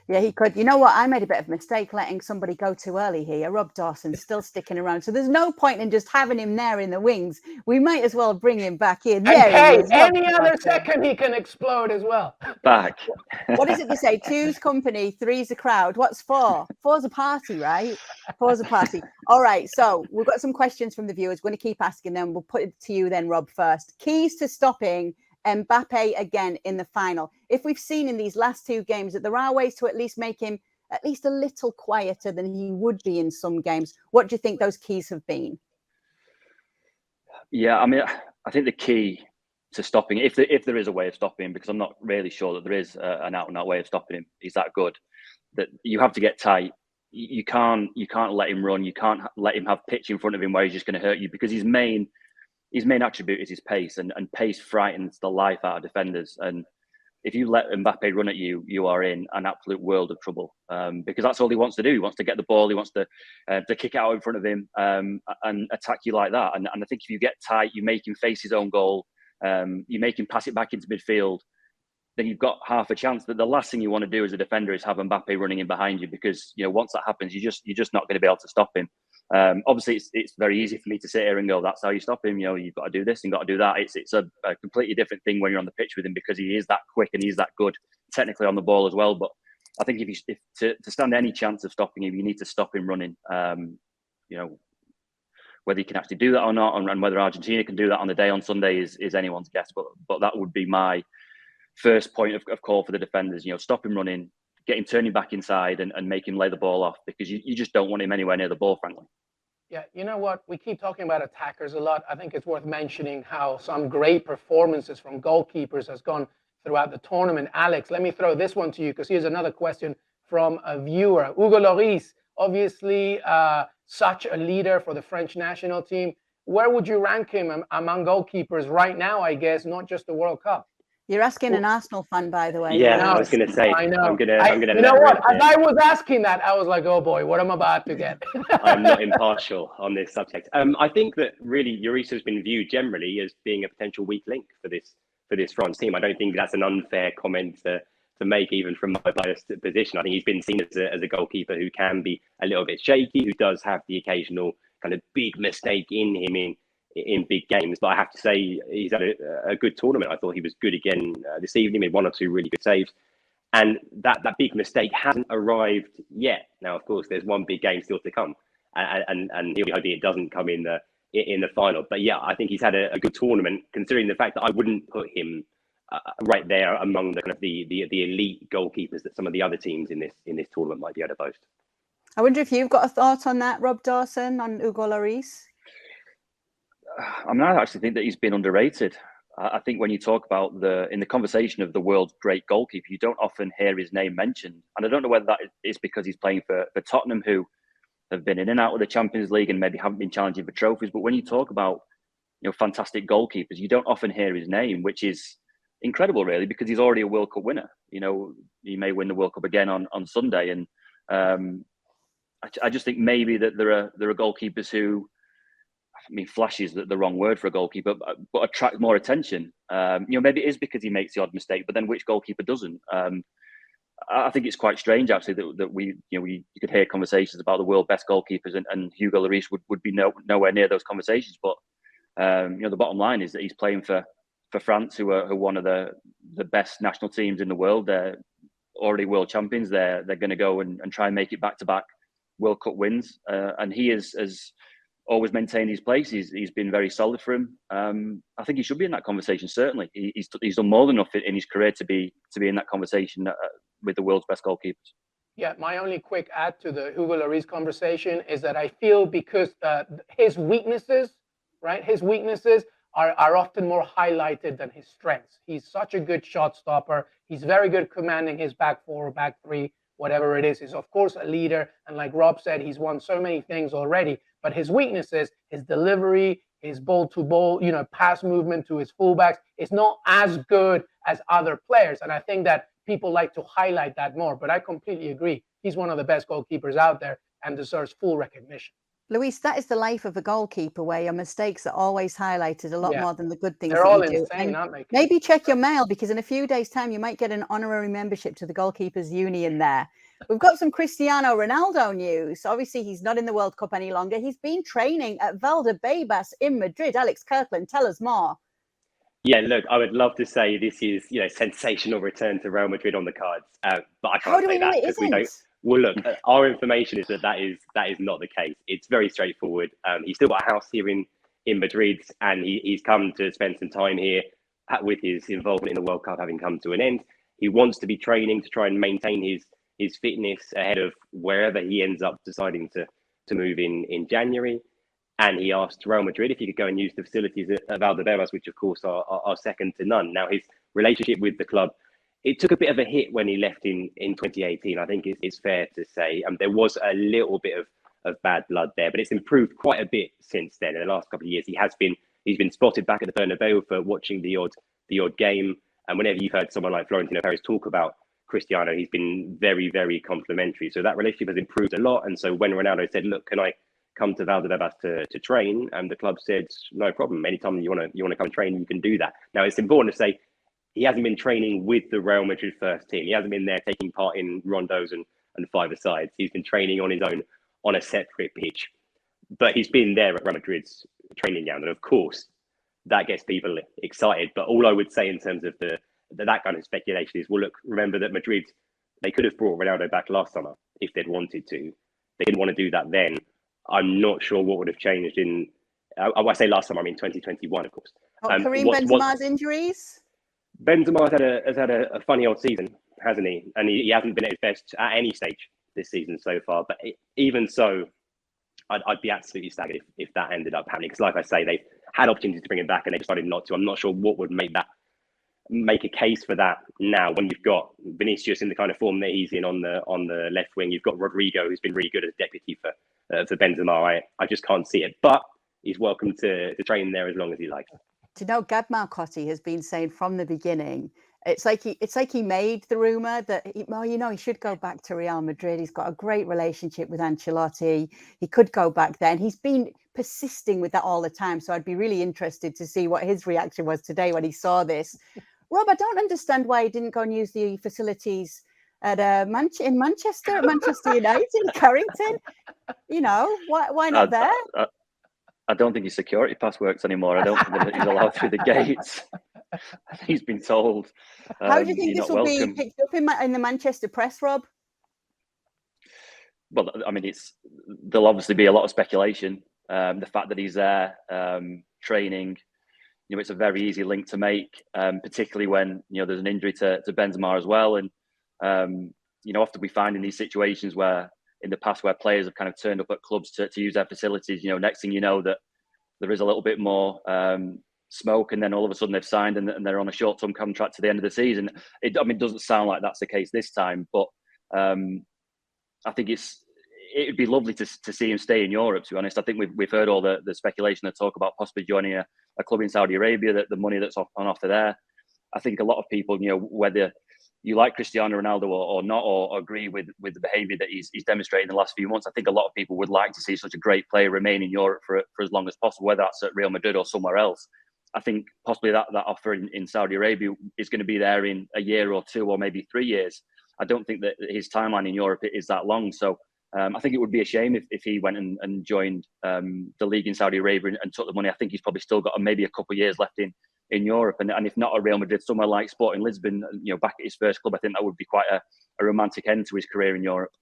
Yeah, he could. You know what? I made a bit of a mistake letting somebody go too early here. Rob Dawson's still sticking around. So there's no point in just having him there in the wings. We might as well bring him back in. And There he is. any other second, he can explode as well. Back. What is it they say? Two's company, three's a crowd. What's four? Four's a party, right? Four's a party. All right. So we've got some questions from the viewers. We're going to keep asking them. We'll put it to you then, Rob, first. Keys to stopping Mbappe again in the final. If we've seen in these last two games that there are ways to at least make him at least a little quieter than he would be in some games, what do you think those keys have been? Yeah, I mean, I think the key to stopping, if there is a way of stopping him, because I'm not really sure that there is an out-and-out way of stopping him, he's that good, that you have to get tight. You can't let him run. You can't let him have pitch in front of him where he's just going to hurt you, because his main attribute is his pace, and pace frightens the life out of defenders. And if you let Mbappe run at you, you are in an absolute world of trouble, because that's all he wants to do. He wants to get the ball. He wants to kick it out in front of him and attack you like that. And I think if you get tight, you make him face his own goal. You make him pass it back into midfield. Then you've got half a chance. That the last thing you want to do as a defender is have Mbappe running in behind you, because once that happens, you're just not going to be able to stop him. Obviously, it's very easy for me to sit here and go, that's how you stop him. You've got to do this and got to do that. It's a completely different thing when you're on the pitch with him, because he is that quick and he's that good technically on the ball as well. But I think if to stand any chance of stopping him, you need to stop him running. Whether he can actually do that or not, and whether Argentina can do that on the day on Sunday is anyone's guess. But that would be my first point of call for the defenders. Stop him running, get him turning back inside, and make him lay the ball off, because you just don't want him anywhere near the ball, frankly. Yeah, you know what? We keep talking about attackers a lot. I think it's worth mentioning how some great performances from goalkeepers has gone throughout the tournament. Alex, let me throw this one to you, because here's another question from a viewer. Hugo Lloris, obviously such a leader for the French national team. Where would you rank him among goalkeepers right now, I guess, not just the World Cup? You're asking an Arsenal fan, by the way. Yeah, I was going to say. I know. I'm gonna you know what? As I was asking that, I was like, oh boy, what am I about to get? I'm not impartial on this subject. I think that really Lloris has been viewed generally as being a potential weak link for this France team. I don't think that's an unfair comment to make, even from my biased position. I think he's been seen as a goalkeeper who can be a little bit shaky, who does have the occasional kind of big mistake in him in big games. But I have to say, he's had a good tournament. I thought he was good again this evening, made one or two really good saves. And that big mistake hasn't arrived yet. Now, of course, there's one big game still to come. And he'll be hoping it doesn't come in the final. But yeah, I think he's had a good tournament, considering the fact that I wouldn't put him right there among the kind of the elite goalkeepers that some of the other teams in this tournament might be able to boast. I wonder if you've got a thought on that, Rob Dawson, on Hugo Lloris. I mean, I actually think that he's been underrated. I think when you talk about in the conversation of the world's great goalkeeper, you don't often hear his name mentioned. And I don't know whether that is because he's playing for Tottenham, who have been in and out of the Champions League and maybe haven't been challenging for trophies. But when you talk about fantastic goalkeepers, you don't often hear his name, which is incredible, really, because he's already a World Cup winner. He may win the World Cup again on Sunday, and I just think maybe that there are goalkeepers who, I mean, flash is the wrong word for a goalkeeper, but attract more attention. Maybe it is because he makes the odd mistake, but then which goalkeeper doesn't? I think it's quite strange, actually, that you could hear conversations about the world best goalkeepers, and Hugo Lloris would be nowhere near those conversations. But the bottom line is that he's playing for France, who are one of the best national teams in the world. They're already world champions. They're going to go and try and make it back-to-back World Cup wins. And he has always maintained his place. He's been very solid for him. I think he should be in that conversation, certainly. He's done more than enough in his career to be in that conversation with the world's best goalkeepers. Yeah, my only quick add to the Hugo Lloris conversation is that I feel because his weaknesses, right? His weaknesses are often more highlighted than his strengths. He's such a good shot stopper. He's very good commanding his back four, back three, whatever it is. He's, of course, a leader. And like Rob said, he's won so many things already. But his weaknesses, his delivery, his ball-to-ball, pass movement to his fullbacks is not as good as other players. And I think that people like to highlight that more. But I completely agree. He's one of the best goalkeepers out there and deserves full recognition. Luis, that is the life of a goalkeeper, where your mistakes are always highlighted a lot more than the good things They're that all you do. insane, And aren't they? maybe check your mail, because in a few days' time, you might get an honorary membership to the Goalkeepers Union there. We've got some Cristiano Ronaldo news. Obviously, he's not in the World Cup any longer. He's been training at Valdebebas in Madrid. Alex Kirkland, tell us more. Yeah, look, I would love to say this is, sensational return to Real Madrid on the cards, but I How can't do we say know that it because we isn't? don't. Well, look, our information is that is not the case. It's very straightforward. He's still got a house here in Madrid, and he's come to spend some time here with his involvement in the World Cup having come to an end. He wants to be training to try and maintain his fitness ahead of wherever he ends up deciding to move in January. And he asked Real Madrid if he could go and use the facilities at Valdebebas, which of course are second to none. Now, his relationship with the club, it took a bit of a hit when he left in 2018. I think it's fair to say there was a little bit of bad blood there, but it's improved quite a bit since then. In the last couple of years, he's been spotted back at the Bernabeu for watching the odd game. And whenever you've heard someone like Florentino Perez talk about Cristiano, he's been very, very complimentary. So that relationship has improved a lot. And so when Ronaldo said, "Look, can I come to Valdebebas to train?" and the club said, "No problem. Anytime you want to come and train, you can do that." Now, it's important to say he hasn't been training with the Real Madrid first team. He hasn't been there taking part in rondos and five-a-sides. He's been training on his own on a separate pitch. But he's been there at Real Madrid's training ground. And of course, that gets people excited. But all I would say in terms of that kind of speculation is, well, look, remember that Madrid, they could have brought Ronaldo back last summer if they'd wanted to. They didn't want to do that then. I'm not sure what would have changed in, I say last summer, I mean 2021, of course. Karim Benzema's injuries? Benzema has had a funny old season, hasn't he? And he hasn't been at his best at any stage this season so far. But even so, I'd be absolutely staggered if that ended up happening. Because like I say, they've had opportunities to bring him back and they decided not to. I'm not sure what would make a case for that now when you've got Vinicius in the kind of form that he's in on the left wing. You've got Rodrigo, who's been really good as deputy for Benzema. I just can't see it. But he's welcome to train there as long as he likes. Do you know, Gab Marcotti has been saying from the beginning, it's like he made the rumor that he should go back to Real Madrid. He's got a great relationship with Ancelotti. He could go back there, and he's been persisting with that all the time. So I'd be really interested to see what his reaction was today when he saw this. Rob, I don't understand why he didn't go and use the facilities at Manchester United, Carrington. Why not there? I don't think his security pass works anymore. I don't think that he's allowed through the gates. He's been told. How do you think this will be picked up in the Manchester press, Rob? Well, I mean, there'll obviously be a lot of speculation. The fact that he's there training, it's a very easy link to make, particularly when there's an injury to Benzema as well. And often we find in these situations where in the past where players have kind of turned up at clubs to use their facilities, next thing you know that there is a little bit more smoke, and then all of a sudden they've signed and they're on a short-term contract to the end of the season. It doesn't sound like that's the case this time, but I think it'd be lovely to see him stay in Europe, to be honest. I think we've heard all the speculation and talk about possibly joining a club in Saudi Arabia, that the money that's on offer there. I think a lot of people, whether you like Cristiano Ronaldo or not, or agree with the behaviour that he's demonstrated in the last few months, I think a lot of people would like to see such a great player remain in Europe for as long as possible, whether that's at Real Madrid or somewhere else. I think possibly that offer in Saudi Arabia is going to be there in a year or two or maybe 3 years. I don't think that his timeline in Europe is that long. So I think it would be a shame if he went and joined the league in Saudi Arabia and took the money. I think he's probably still got maybe a couple of years left in Europe, and if not at Real Madrid, somewhere like Sporting Lisbon, back at his first club. I think that would be quite a romantic end to his career in Europe.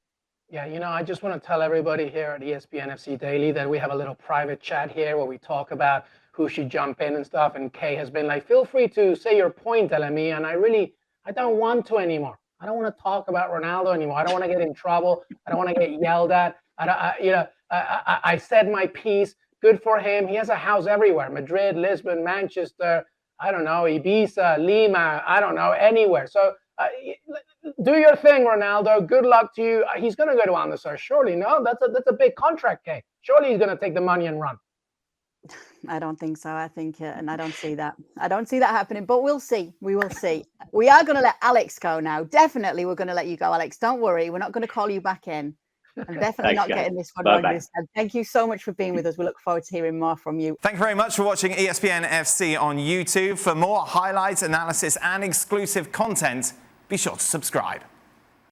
Yeah, I just want to tell everybody here at ESPN FC Daily that we have a little private chat here where we talk about who should jump in and stuff. And Kay has been like, feel free to say your point, LME. And I don't want to anymore. I don't want to talk about Ronaldo anymore. I don't want to get in trouble. I don't want to get yelled at. I said my piece. Good for him. He has a house everywhere. Madrid, Lisbon, Manchester, I don't know, Ibiza, Lima, I don't know, anywhere. So do your thing, Ronaldo. Good luck to you. He's going to go to Al-Nassr, surely. No, that's a big contract, Kay. Surely he's going to take the money and run. I don't think so. I think, and I don't see that. I don't see that happening, but we'll see. We will see. We are going to let Alex go now. Definitely, we're going to let you go, Alex. Don't worry. We're not going to call you back in. I'm definitely Thanks, not guys. getting this one Bye-bye. wrong this time. Thank you so much for being with us. We look forward to hearing more from you. Thank you very much for watching ESPN FC on YouTube. For more highlights, analysis, and exclusive content, be sure to subscribe.